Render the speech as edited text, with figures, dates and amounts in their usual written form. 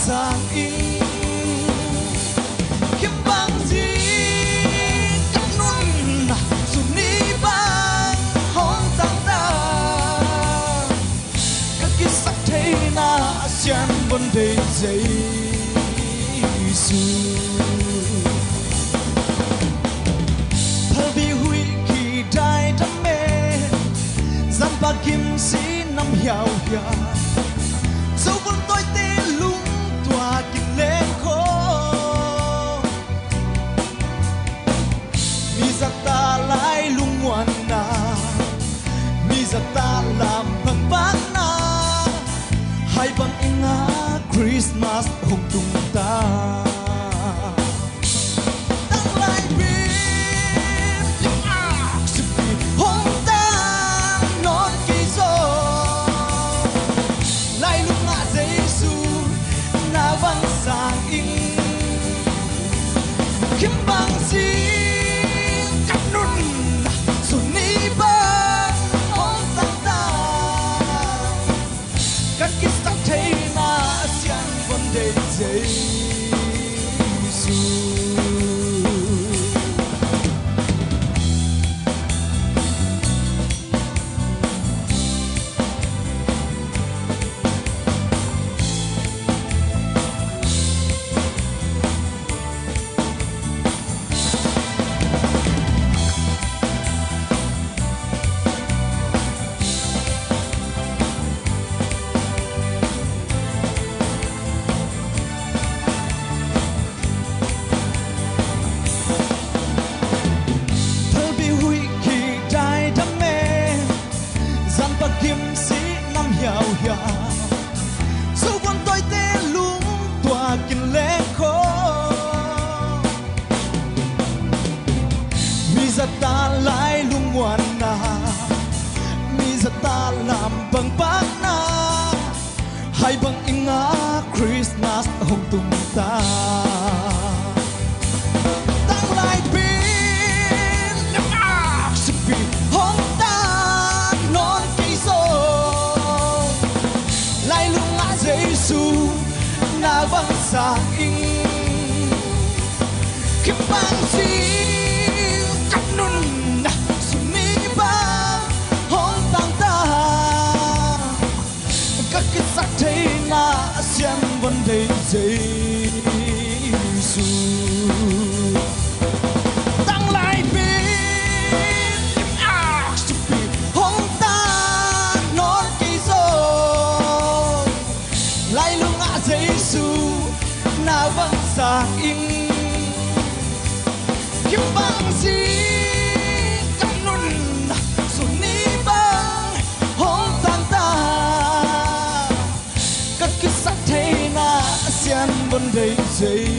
sang in kiếm bằng gì cắt nun dù ní bang hong tăng ta các cái sắc thế na xem vấn đề dây su thơ bi hui khi đại đam mê giam ba kim sĩ năm hiào hiào dấu vân tôi tê lung tỏa kinh lên khô mi giặc ta lại lung ngoan na mi giặc ta làm bằng bát na hai bằng inga Christmas hồng tung ta tăng lại biết những ác sự bị hồng ta non kỳ gió lại lúc ngã Giêsu na vang sang in kiếm bằng gì cắt nun dù ní ba hồng tăng ta các cái sắc thế na xiang vấn đề Giêsu kiếm sĩ năm hiào hiào dấu quân tôi tê lung tỏa kinh lễ khô mi giặc ta lại lung ngoan na mi giặc ta làm bằng bát na hay bằng inga Christmas hồng tung ta tăng lại pin những ác sự bị hồng Giêsu na vang sang in kiếm bằng gì cắt nun dù ní ba hong tăng ta các cái sắc thế na xem vấn đề Giêsu tăng lại biết những ác sự bị hong ta non kỳ gió lại lúc ngã Giêsu na vang sang in kiếm bằng gì cắt nun dù ní bang hong tăng ta các cái sắc thế na xem vấn đề Giêsu